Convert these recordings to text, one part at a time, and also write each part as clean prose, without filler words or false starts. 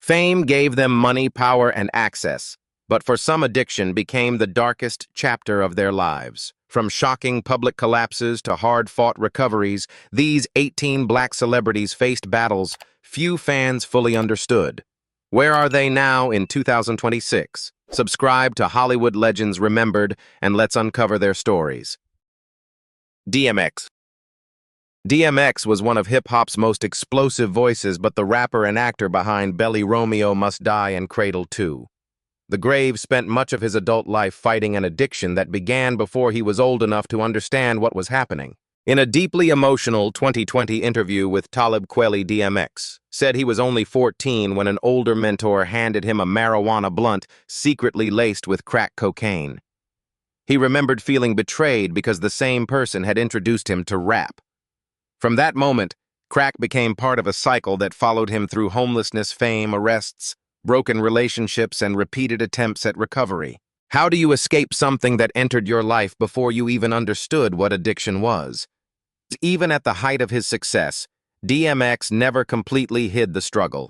Fame gave them money, power, and access, but for some addiction became the darkest chapter of their lives. From shocking public collapses to hard-fought recoveries, these 18 black celebrities faced battles few fans fully understood. Where are they now in 2026? Subscribe to Hollywood Legends Remembered and let's uncover their stories. DMX. DMX was one of hip-hop's most explosive voices, but the rapper and actor behind Belly Romeo Must Die and Cradle 2. The Grave spent much of his adult life fighting an addiction that began before he was old enough to understand what was happening. In a deeply emotional 2020 interview with Talib Kweli, DMX said he was only 14 when an older mentor handed him a marijuana blunt secretly laced with crack cocaine. He remembered feeling betrayed because the same person had introduced him to rap. From that moment, crack became part of a cycle that followed him through homelessness, fame, arrests, broken relationships, and repeated attempts at recovery. How do you escape something that entered your life before you even understood what addiction was? Even at the height of his success, DMX never completely hid the struggle.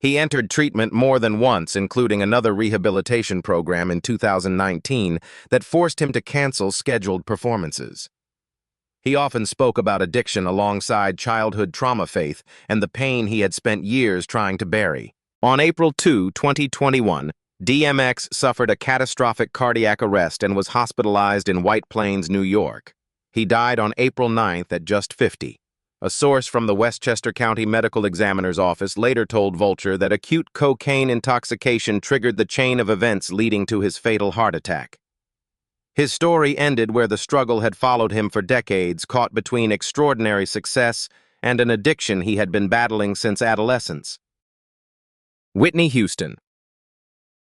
He entered treatment more than once, including another rehabilitation program in 2019 that forced him to cancel scheduled performances. He often spoke about addiction alongside childhood trauma, faith, and the pain he had spent years trying to bury. On April 2, 2021, DMX suffered a catastrophic cardiac arrest and was hospitalized in White Plains, New York. He died on April 9th at just 50. A source from the Westchester County Medical Examiner's Office later told Vulture that acute cocaine intoxication triggered the chain of events leading to his fatal heart attack. His story ended where the struggle had followed him for decades, caught between extraordinary success and an addiction he had been battling since adolescence. Whitney Houston.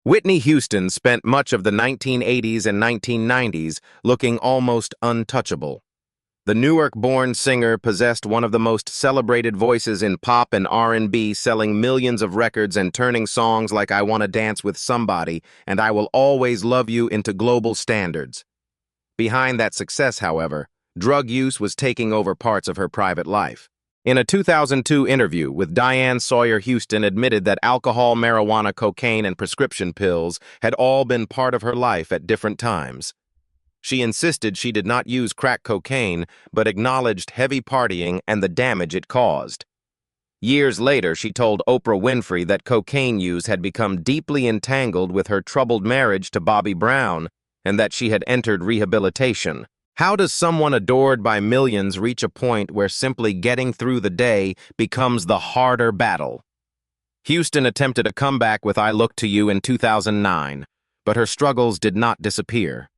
Whitney Houston spent much of the 1980s and 1990s looking almost untouchable. The Newark-born singer possessed one of the most celebrated voices in pop and R&B, selling millions of records and turning songs like I Wanna Dance with Somebody and I Will Always Love You into global standards. Behind that success, however, drug use was taking over parts of her private life. In a 2002 interview with Diane Sawyer, Houston admitted that alcohol, marijuana, cocaine, and prescription pills had all been part of her life at different times. She insisted she did not use crack cocaine, but acknowledged heavy partying and the damage it caused. Years later, she told Oprah Winfrey that cocaine use had become deeply entangled with her troubled marriage to Bobby Brown and that she had entered rehabilitation. How does someone adored by millions reach a point where simply getting through the day becomes the harder battle? Houston attempted a comeback with I Look to You in 2009, but her struggles did not disappear.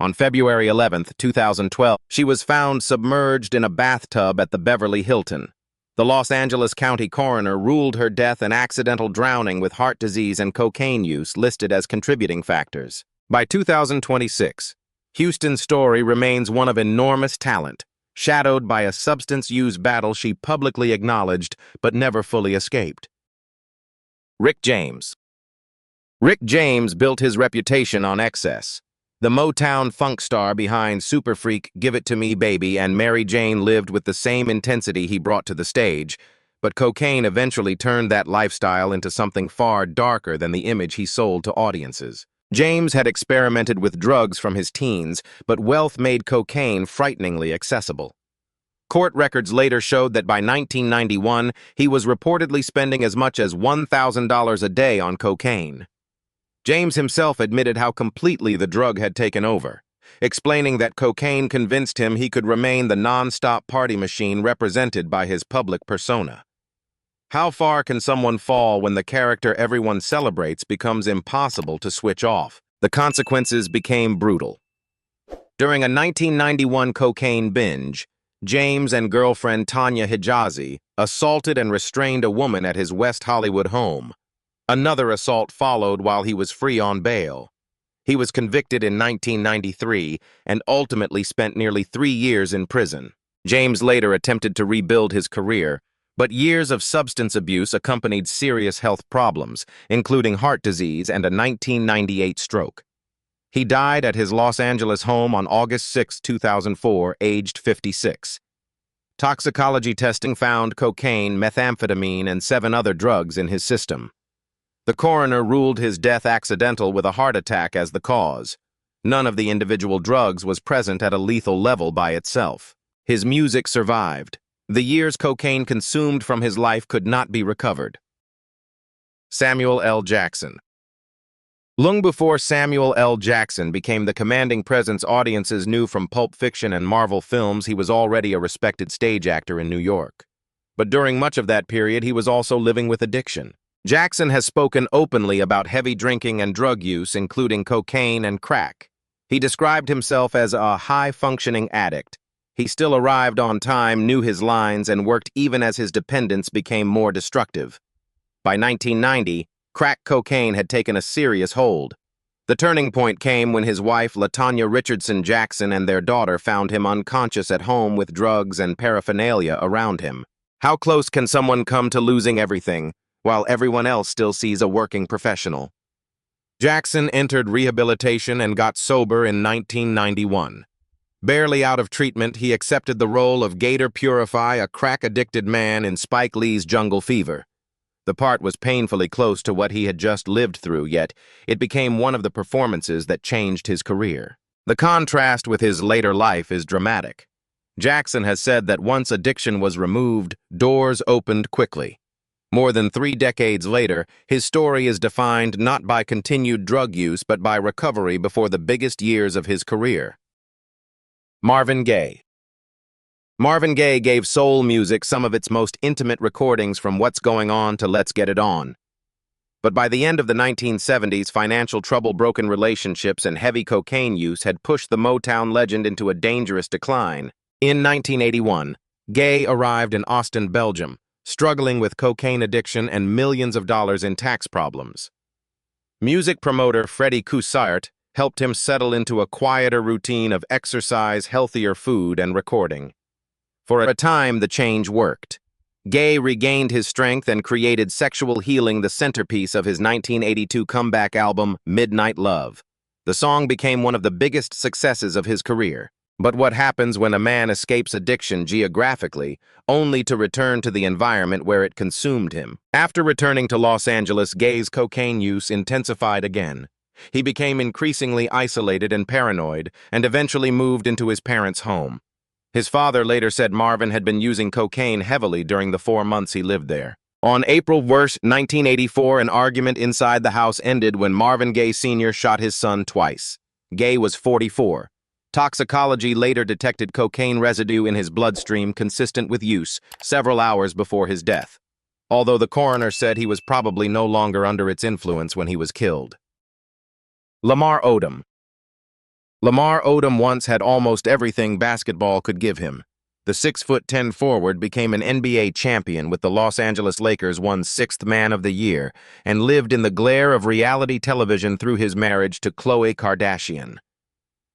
On February 11, 2012, she was found submerged in a bathtub at the Beverly Hilton. The Los Angeles County coroner ruled her death an accidental drowning with heart disease and cocaine use listed as contributing factors. By 2026, Houston's story remains one of enormous talent, shadowed by a substance use battle she publicly acknowledged but never fully escaped. Rick James. Rick James built his reputation on excess. The Motown funk star behind Super Freak, Give It To Me Baby, and Mary Jane lived with the same intensity he brought to the stage, but cocaine eventually turned that lifestyle into something far darker than the image he sold to audiences. James had experimented with drugs from his teens, but wealth made cocaine frighteningly accessible. Court records later showed that by 1991, he was reportedly spending as much as $1,000 a day on cocaine. James himself admitted how completely the drug had taken over, explaining that cocaine convinced him he could remain the non-stop party machine represented by his public persona. How far can someone fall when the character everyone celebrates becomes impossible to switch off? The consequences became brutal. During a 1991 cocaine binge, James and girlfriend Tanya Hijazi assaulted and restrained a woman at his West Hollywood home. Another assault followed while he was free on bail. He was convicted in 1993 and ultimately spent nearly 3 years in prison. James later attempted to rebuild his career, but years of substance abuse accompanied serious health problems, including heart disease and a 1998 stroke. He died at his Los Angeles home on August 6, 2004, aged 56. Toxicology testing found cocaine, methamphetamine, and 7 other drugs in his system. The coroner ruled his death accidental with a heart attack as the cause. None of the individual drugs was present at a lethal level by itself. His music survived. The years cocaine consumed from his life could not be recovered. Samuel L. Jackson. Long before Samuel L. Jackson became the commanding presence audiences knew from Pulp Fiction and Marvel films, he was already a respected stage actor in New York. But during much of that period, he was also living with addiction. Jackson has spoken openly about heavy drinking and drug use, including cocaine and crack. He described himself as a high-functioning addict. He still arrived on time, knew his lines, and worked even as his dependence became more destructive. By 1990, crack cocaine had taken a serious hold. The turning point came when his wife, LaTanya Richardson Jackson, and their daughter found him unconscious at home with drugs and paraphernalia around him. How close can someone come to losing everything, while everyone else still sees a working professional? Jackson entered rehabilitation and got sober in 1991. Barely out of treatment, he accepted the role of Gator Purify, a crack-addicted man in Spike Lee's Jungle Fever. The part was painfully close to what he had just lived through, yet it became one of the performances that changed his career. The contrast with his later life is dramatic. Jackson has said that once addiction was removed, doors opened quickly. More than 3 decades later, his story is defined not by continued drug use but by recovery before the biggest years of his career. Marvin Gaye. Marvin Gaye gave soul music some of its most intimate recordings, from What's Going On to Let's Get It On. But by the end of the 1970s, financial trouble, broken relationships, and heavy cocaine use had pushed the Motown legend into a dangerous decline. In 1981, Gaye arrived in Austin, Belgium, struggling with cocaine addiction and millions of dollars in tax problems. Music promoter Freddie Coussart helped him settle into a quieter routine of exercise, healthier food, and recording. For a time, the change worked. Gaye regained his strength and created Sexual Healing, the centerpiece of his 1982 comeback album, Midnight Love. The song became one of the biggest successes of his career. But what happens when a man escapes addiction geographically, only to return to the environment where it consumed him? After returning to Los Angeles, Gaye's cocaine use intensified again. He became increasingly isolated and paranoid, and eventually moved into his parents' home. His father later said Marvin had been using cocaine heavily during the 4 months he lived there. On April 1, 1984, an argument inside the house ended when Marvin Gaye Sr. shot his son twice. Gaye was 44. Toxicology later detected cocaine residue in his bloodstream consistent with use several hours before his death, although the coroner said he was probably no longer under its influence when he was killed. Lamar Odom. Lamar Odom once had almost everything basketball could give him. The 6'10" forward became an NBA champion with the Los Angeles Lakers, won 6th Man of the Year, and lived in the glare of reality television through his marriage to Khloe Kardashian.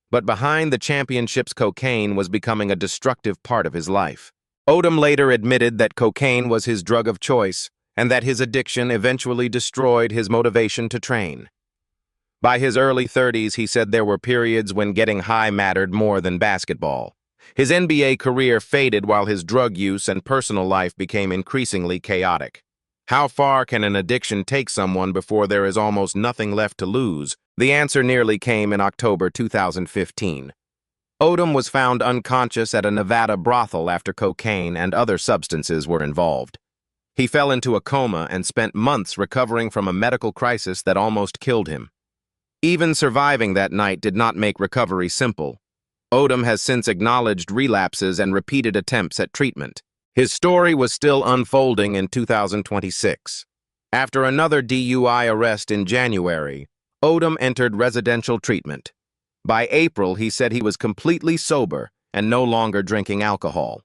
But behind the championships, cocaine was becoming a destructive part of his life. Odom later admitted that cocaine was his drug of choice, and that his addiction eventually destroyed his motivation to train. By his early 30s, he said there were periods when getting high mattered more than basketball. His NBA career faded while his drug use and personal life became increasingly chaotic. How far can an addiction take someone before there is almost nothing left to lose? The answer nearly came in October 2015. Odom was found unconscious at a Nevada brothel after cocaine and other substances were involved. He fell into a coma and spent months recovering from a medical crisis that almost killed him. Even surviving that night did not make recovery simple. Odom has since acknowledged relapses and repeated attempts at treatment. His story was still unfolding in 2026. After another DUI arrest in January, Odom entered residential treatment. By April, he said he was completely sober and no longer drinking alcohol.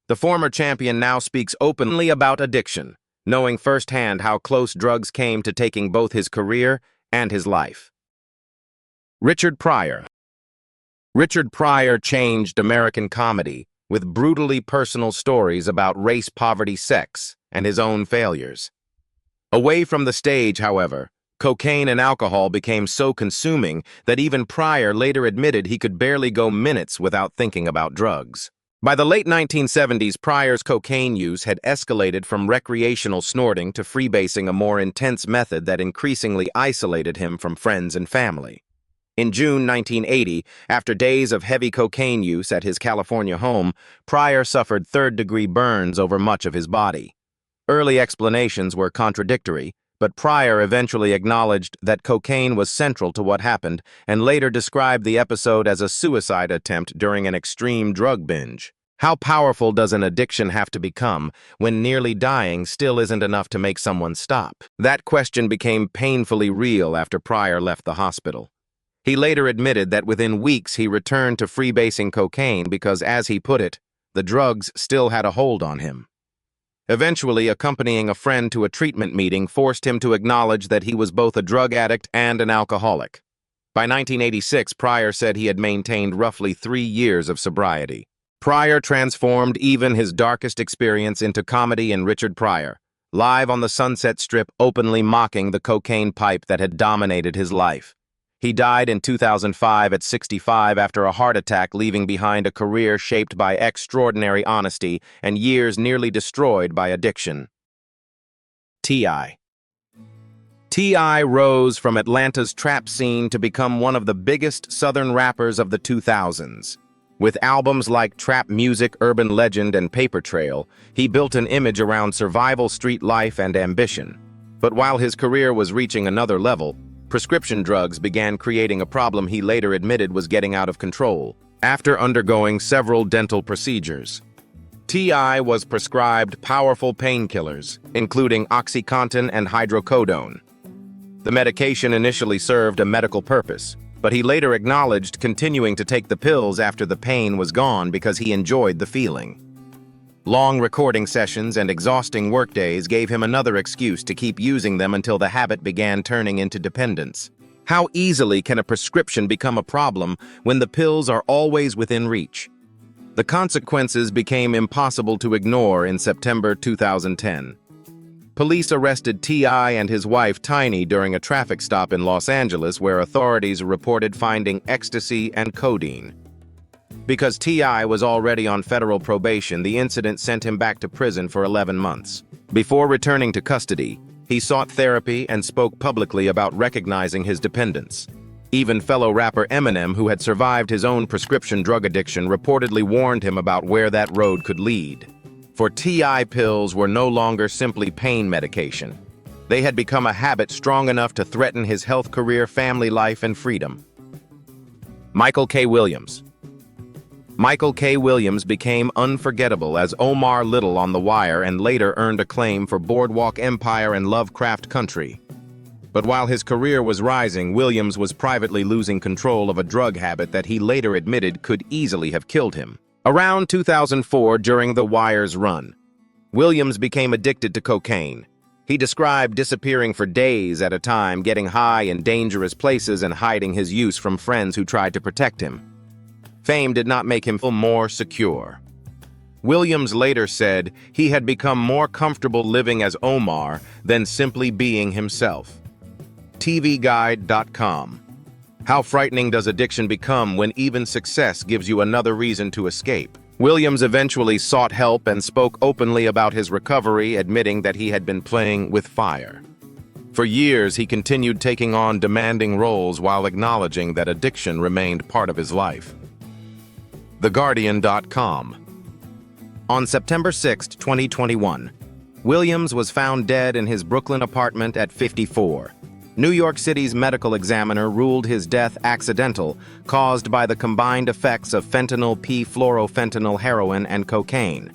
The former champion now speaks openly about addiction, knowing firsthand how close drugs came to taking both his career and his life. Richard Pryor. Richard Pryor changed American comedy with brutally personal stories about race, poverty, sex, and his own failures. Away from the stage, however, cocaine and alcohol became so consuming that even Pryor later admitted he could barely go minutes without thinking about drugs. By the late 1970s, Pryor's cocaine use had escalated from recreational snorting to freebasing, a more intense method that increasingly isolated him from friends and family. In June 1980, after days of heavy cocaine use at his California home, Pryor suffered third-degree burns over much of his body. Early explanations were contradictory, but Pryor eventually acknowledged that cocaine was central to what happened and later described the episode as a suicide attempt during an extreme drug binge. How powerful does an addiction have to become when nearly dying still isn't enough to make someone stop? That question became painfully real after Pryor left the hospital. He later admitted that within weeks he returned to freebasing cocaine because, as he put it, the drugs still had a hold on him. Eventually, accompanying a friend to a treatment meeting forced him to acknowledge that he was both a drug addict and an alcoholic. By 1986, Pryor said he had maintained roughly 3 years of sobriety. Pryor transformed even his darkest experience into comedy in Richard Pryor, live on the Sunset Strip, openly mocking the cocaine pipe that had dominated his life. He died in 2005 at 65 after a heart attack, leaving behind a career shaped by extraordinary honesty and years nearly destroyed by addiction. T.I. T.I. rose from Atlanta's trap scene to become one of the biggest Southern rappers of the 2000s. With albums like Trap Music, Urban Legend, and Paper Trail, he built an image around survival, street life, and ambition. But while his career was reaching another level, prescription drugs began creating a problem he later admitted was getting out of control. After undergoing several dental procedures, T.I. was prescribed powerful painkillers, including OxyContin and hydrocodone. The medication initially served a medical purpose, but he later acknowledged continuing to take the pills after the pain was gone because he enjoyed the feeling. Long recording sessions and exhausting workdays gave him another excuse to keep using them until the habit began turning into dependence. How easily can a prescription become a problem when the pills are always within reach? The consequences became impossible to ignore in September 2010. Police arrested T.I. and his wife Tiny during a traffic stop in Los Angeles where authorities reported finding ecstasy and codeine. Because T.I. was already on federal probation, the incident sent him back to prison for 11 months. Before returning to custody, he sought therapy and spoke publicly about recognizing his dependence. Even fellow rapper Eminem, who had survived his own prescription drug addiction, reportedly warned him about where that road could lead. For T.I., pills were no longer simply pain medication. They had become a habit strong enough to threaten his health, career, family life, and freedom. Michael K. Williams. Michael K. Williams became unforgettable as Omar Little on The Wire and later earned acclaim for Boardwalk Empire and Lovecraft Country. But while his career was rising, Williams was privately losing control of a drug habit that he later admitted could easily have killed him. Around 2004, during The Wire's run, Williams became addicted to cocaine. He described disappearing for days at a time, getting high in dangerous places and hiding his use from friends who tried to protect him. Fame did not make him feel more secure. Williams later said he had become more comfortable living as Omar than simply being himself. TVGuide.com. How frightening does addiction become when even success gives you another reason to escape? Williams eventually sought help and spoke openly about his recovery, admitting that he had been playing with fire. For years, he continued taking on demanding roles while acknowledging that addiction remained part of his life. TheGuardian.com. On September 6, 2021, Williams was found dead in his Brooklyn apartment at 54. New York City's medical examiner ruled his death accidental, caused by the combined effects of fentanyl, p-fluorofentanyl, heroin, and cocaine.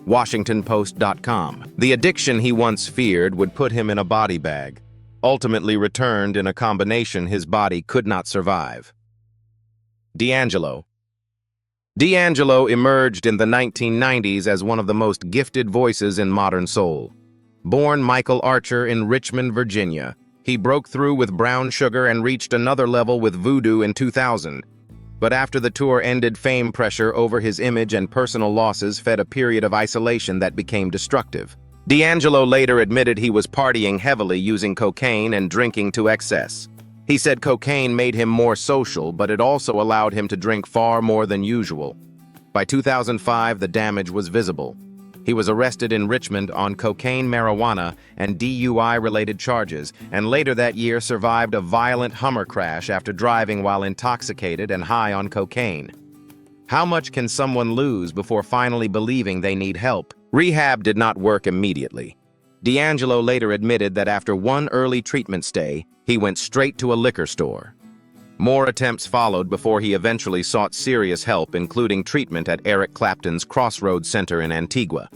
WashingtonPost.com. The addiction he once feared would put him in a body bag, ultimately returned in a combination his body could not survive. D'Angelo. D'Angelo emerged in the 1990s as one of the most gifted voices in modern soul. Born Michael Archer in Richmond, Virginia, he broke through with Brown Sugar and reached another level with Voodoo in 2000. But after the tour ended, fame pressure over his image and personal losses fed a period of isolation that became destructive. D'Angelo later admitted he was partying heavily, using cocaine and drinking to excess. He said cocaine made him more social, but it also allowed him to drink far more than usual. By 2005, the damage was visible. He was arrested in Richmond on cocaine, marijuana, and DUI-related charges, and later that year survived a violent Hummer crash after driving while intoxicated and high on cocaine. How much can someone lose before finally believing they need help? Rehab did not work immediately. D'Angelo later admitted that after one early treatment stay, he went straight to a liquor store. More attempts followed before he eventually sought serious help, including treatment at Eric Clapton's Crossroads Center in Antigua.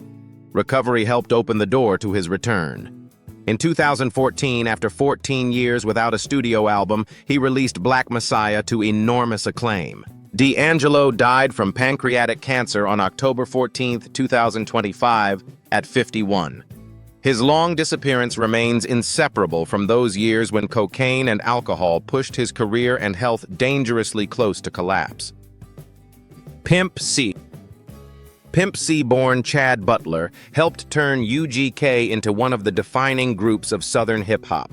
Recovery helped open the door to his return. In 2014, after 14 years without a studio album, he released Black Messiah to enormous acclaim. D'Angelo died from pancreatic cancer on October 14, 2025, at 51. His long disappearance remains inseparable from those years when cocaine and alcohol pushed his career and health dangerously close to collapse. Pimp C. Pimp C-born Chad Butler helped turn UGK into one of the defining groups of Southern hip-hop.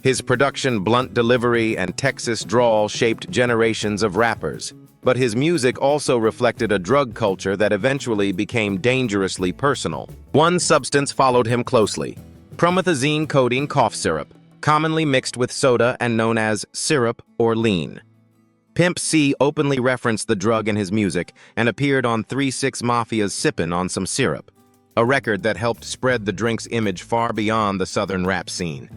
His production, blunt delivery, and Texas drawl shaped generations of rappers. But his music also reflected a drug culture that eventually became dangerously personal. One substance followed him closely: promethazine codeine cough syrup, commonly mixed with soda and known as syrup or lean. Pimp C openly referenced the drug in his music and appeared on 3 6 Mafia's Sippin' on Some Syrup, a record that helped spread the drink's image far beyond the Southern rap scene.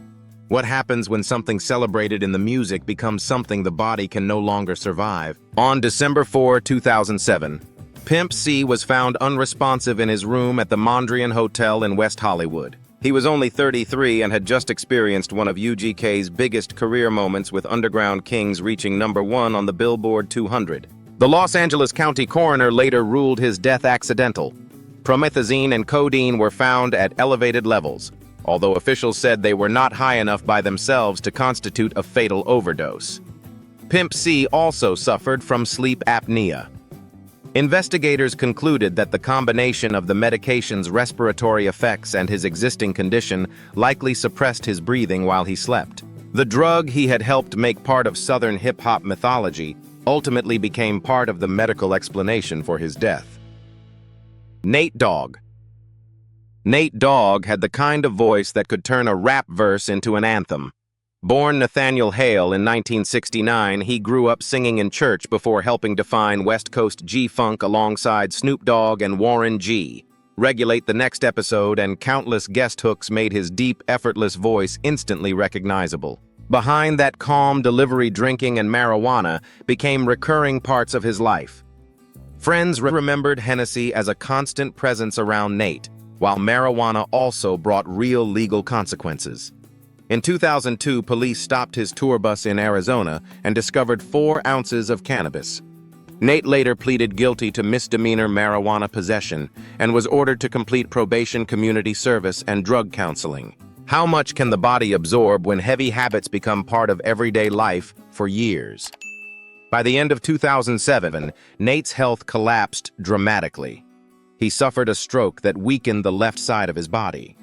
What happens when something celebrated in the music becomes something the body can no longer survive? On December 4, 2007, Pimp C was found unresponsive in his room at the Mondrian Hotel in West Hollywood. He was only 33 and had just experienced one of UGK's biggest career moments, with Underground Kings reaching #1 on the Billboard 200. The Los Angeles County coroner later ruled his death accidental. Promethazine and codeine were found at elevated levels, although officials said they were not high enough by themselves to constitute a fatal overdose. Pimp C also suffered from sleep apnea. Investigators concluded that the combination of the medication's respiratory effects and his existing condition likely suppressed his breathing while he slept. The drug he had helped make part of Southern hip-hop mythology ultimately became part of the medical explanation for his death. Nate Dogg. Nate Dogg had the kind of voice that could turn a rap verse into an anthem. Born Nathaniel Hale in 1969, he grew up singing in church before helping define West Coast G-Funk alongside Snoop Dogg and Warren G. Regulate the Next Episode and countless guest hooks made his deep, effortless voice instantly recognizable. Behind that calm delivery, drinking and marijuana became recurring parts of his life. Friends remembered Hennessy as a constant presence around Nate, while marijuana also brought real legal consequences. In 2002, police stopped his tour bus in Arizona and discovered 4 ounces of cannabis. Nate later pleaded guilty to misdemeanor marijuana possession and was ordered to complete probation, community service, and drug counseling. How much can the body absorb when heavy habits become part of everyday life for years? By the end of 2007, Nate's health collapsed dramatically. He suffered a stroke that weakened the left side of his body.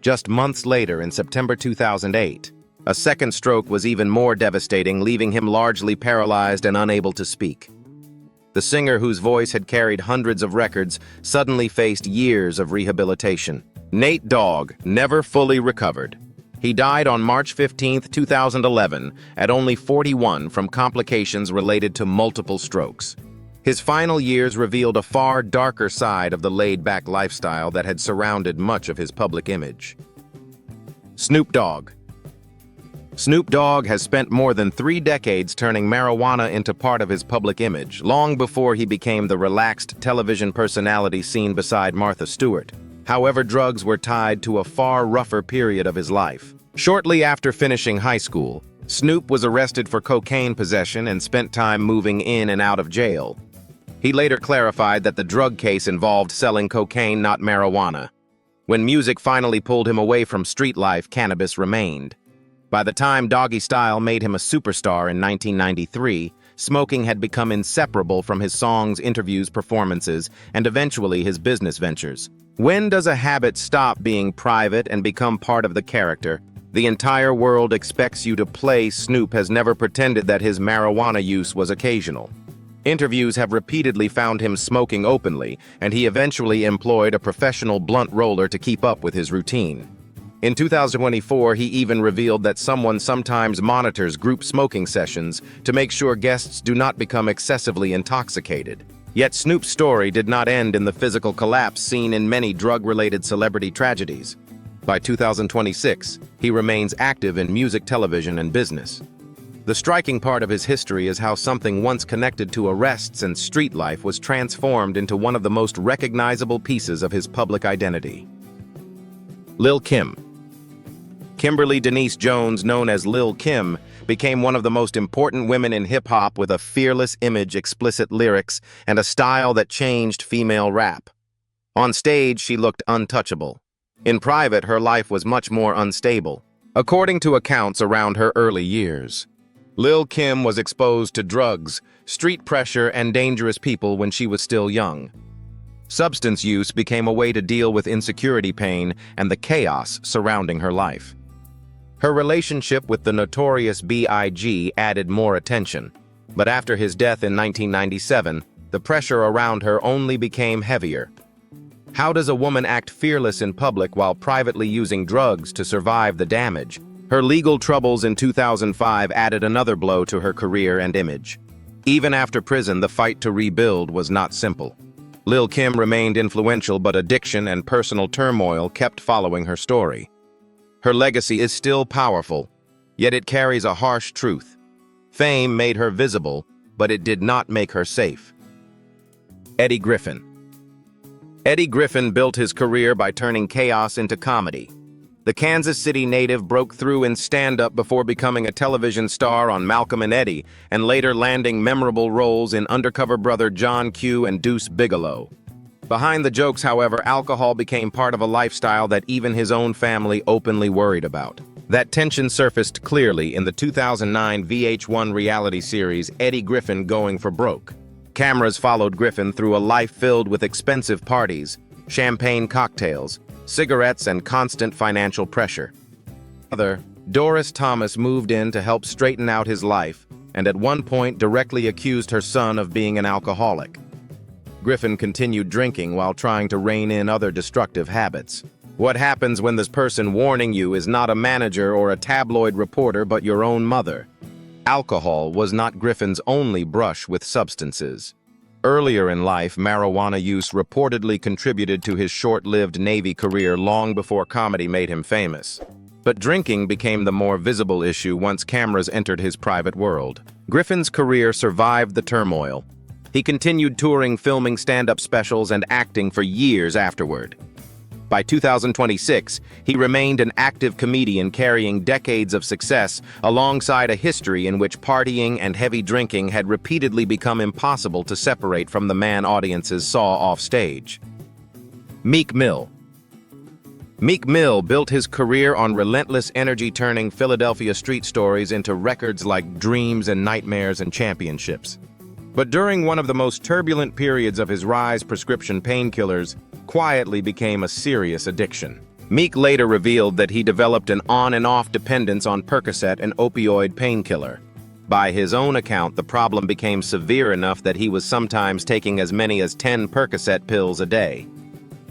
Just months later, in September 2008, a second stroke was even more devastating, leaving him largely paralyzed and unable to speak. The singer, whose voice had carried hundreds of records, suddenly faced years of rehabilitation. Nate Dogg never fully recovered. He died on March 15, 2011, at only 41 from complications related to multiple strokes. His final years revealed a far darker side of the laid-back lifestyle that had surrounded much of his public image. Snoop Dogg. Snoop Dogg has spent more than 3 decades turning marijuana into part of his public image, long before he became the relaxed television personality seen beside Martha Stewart. However, drugs were tied to a far rougher period of his life. Shortly after finishing high school, Snoop was arrested for cocaine possession and spent time moving in and out of jail. He later clarified that the drug case involved selling cocaine, not marijuana. When music finally pulled him away from street life, cannabis remained. By the time Doggy Style made him a superstar in 1993, smoking had become inseparable from his songs, interviews, performances, and eventually his business ventures. When does a habit stop being private and become part of the character? The entire world expects you to play. Snoop has never pretended that his marijuana use was occasional. Interviews have repeatedly found him smoking openly, and he eventually employed a professional blunt roller to keep up with his routine. In 2024, he even revealed that someone sometimes monitors group smoking sessions to make sure guests do not become excessively intoxicated. Yet Snoop's story did not end in the physical collapse seen in many drug-related celebrity tragedies. By 2026, he remains active in music, television, and business. The striking part of his history is how something once connected to arrests and street life was transformed into one of the most recognizable pieces of his public identity. Lil Kim. Kimberly Denise Jones, known as Lil Kim, became one of the most important women in hip-hop with a fearless image, explicit lyrics, and a style that changed female rap. On stage, she looked untouchable. In private, her life was much more unstable. According to accounts around her early years, Lil Kim was exposed to drugs, street pressure, and dangerous people when she was still young. Substance use became a way to deal with insecurity, pain, and the chaos surrounding her life. Her relationship with the notorious B.I.G. added more attention, but after his death in 1997, the pressure around her only became heavier. How does a woman act fearless in public while privately using drugs to survive the damage? Her legal troubles in 2005 added another blow to her career and image. Even after prison, the fight to rebuild was not simple. Lil Kim remained influential, but addiction and personal turmoil kept following her story. Her legacy is still powerful, yet it carries a harsh truth. Fame made her visible, but it did not make her safe. Eddie Griffin. Eddie Griffin built his career by turning chaos into comedy. The Kansas City native broke through in stand-up before becoming a television star on Malcolm and Eddie, and later landing memorable roles in Undercover Brother John Q and Deuce Bigalow. Behind the jokes, however, alcohol became part of a lifestyle that even his own family openly worried about. That tension surfaced clearly in the 2009 VH1 reality series Eddie Griffin Going for Broke. Cameras followed Griffin through a life filled with expensive parties, champagne cocktails, cigarettes, and constant financial pressure. Mother, Doris Thomas, moved in to help straighten out his life, and at one point directly accused her son of being an alcoholic. Griffin continued drinking while trying to rein in other destructive habits. What happens when this person warning you is not a manager or a tabloid reporter, but your own mother? Alcohol was not Griffin's only brush with substances. Earlier in life, marijuana use reportedly contributed to his short-lived Navy career long before comedy made him famous. But drinking became the more visible issue once cameras entered his private world. Griffin's career survived the turmoil. He continued touring, filming stand-up specials, and acting for years afterward. By 2026, he remained an active comedian carrying decades of success alongside a history in which partying and heavy drinking had repeatedly become impossible to separate from the man audiences saw off stage. Meek Mill. Meek Mill built his career on relentless energy, turning Philadelphia street stories into records like Dreams and Nightmares and Championships. But during one of the most turbulent periods of his rise, prescription painkillers quietly became a serious addiction. Meek later revealed that he developed an on-and-off dependence on Percocet, an opioid painkiller. By his own account, the problem became severe enough that he was sometimes taking as many as 10 Percocet pills a day.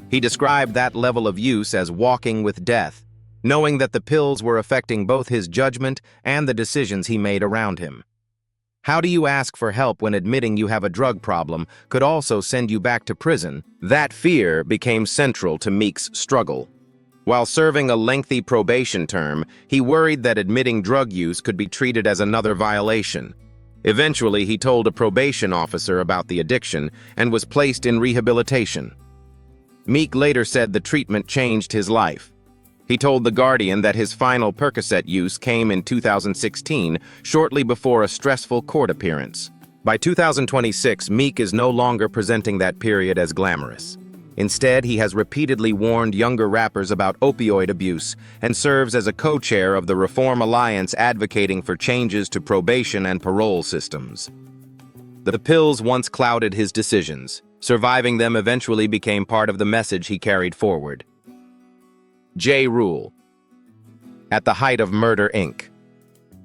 He described that level of use as walking with death, knowing that the pills were affecting both his judgment and the decisions he made around him. How do you ask for help when admitting you have a drug problem could also send you back to prison? That fear became central to Meek's struggle. While serving a lengthy probation term, he worried that admitting drug use could be treated as another violation. Eventually, he told a probation officer about the addiction and was placed in rehabilitation. Meek later said the treatment changed his life. He told The Guardian that his final Percocet use came in 2016, shortly before a stressful court appearance. By 2026, Meek is no longer presenting that period as glamorous. Instead, he has repeatedly warned younger rappers about opioid abuse and serves as a co-chair of the Reform Alliance advocating for changes to probation and parole systems. The pills once clouded his decisions. Surviving them eventually became part of the message he carried forward. Ja Rule. At the height of Murder, Inc.,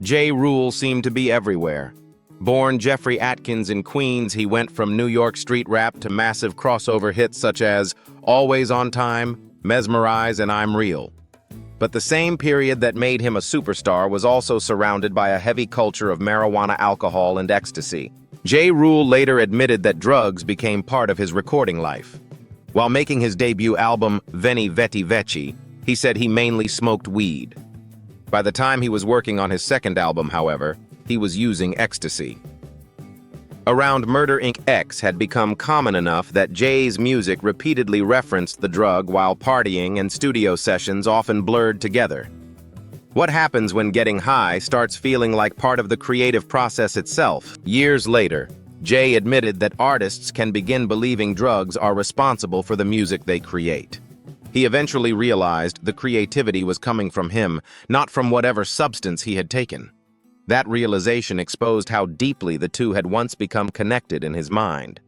Ja Rule seemed to be everywhere. Born Jeffrey Atkins in Queens, he went from New York street rap to massive crossover hits such as Always on Time, Mesmerize, and I'm Real. But the same period that made him a superstar was also surrounded by a heavy culture of marijuana, alcohol, and ecstasy. Ja Rule later admitted that drugs became part of his recording life. While making his debut album, Veni Veti Veci, he said he mainly smoked weed. By the time he was working on his second album, however, he was using ecstasy. Around Murder Inc. X had become common enough that Jay's music repeatedly referenced the drug while partying, and studio sessions often blurred together. What happens when getting high starts feeling like part of the creative process itself? Years later, Jay admitted that artists can begin believing drugs are responsible for the music they create. He eventually realized the creativity was coming from him, not from whatever substance he had taken. That realization exposed how deeply the two had once become connected in his mind.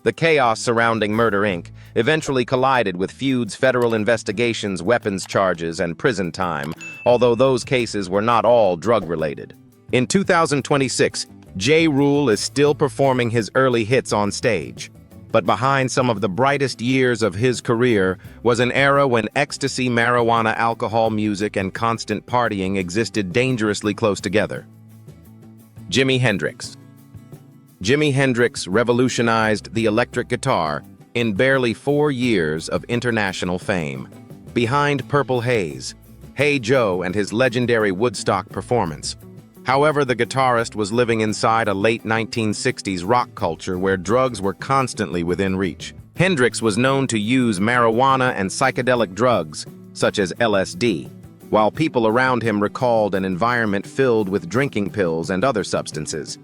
The chaos surrounding Murder Inc. eventually collided with feuds, federal investigations, weapons charges, and prison time, although those cases were not all drug-related. In 2026, Ja Rule is still performing his early hits on stage. But behind some of the brightest years of his career was an era when ecstasy, marijuana, alcohol, music, and constant partying existed dangerously close together. Jimi Hendrix. Jimi Hendrix revolutionized the electric guitar in barely 4 years of international fame. Behind Purple Haze, Hey Joe, and his legendary Woodstock performance. However, the guitarist was living inside a late 1960s rock culture where drugs were constantly within reach. Hendrix was known to use marijuana and psychedelic drugs, such as LSD, while people around him recalled an environment filled with drinking pills and other substances.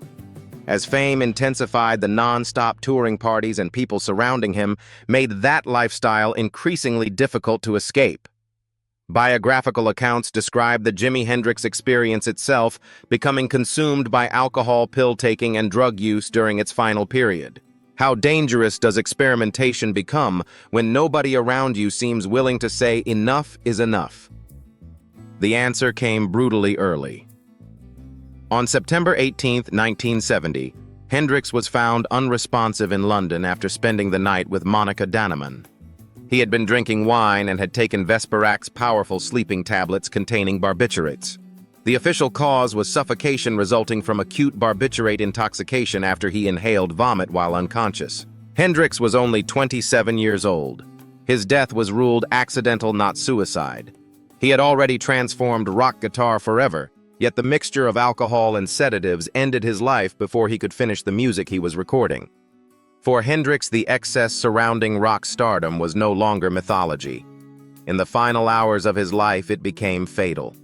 As fame intensified, the non-stop touring parties and people surrounding him made that lifestyle increasingly difficult to escape. Biographical accounts describe the Jimi Hendrix experience itself becoming consumed by alcohol, pill-taking, and drug use during its final period. How dangerous does experimentation become when nobody around you seems willing to say enough is enough? The answer came brutally early. On September 18, 1970, Hendrix was found unresponsive in London after spending the night with Monica Danneman. He had been drinking wine and had taken Vesperac's powerful sleeping tablets containing barbiturates. The official cause was suffocation resulting from acute barbiturate intoxication after he inhaled vomit while unconscious. Hendrix was only 27 years old. His death was ruled accidental, not suicide. He had already transformed rock guitar forever, yet the mixture of alcohol and sedatives ended his life before he could finish the music he was recording. For Hendrix, the excess surrounding rock stardom was no longer mythology. In the final hours of his life, it became fatal.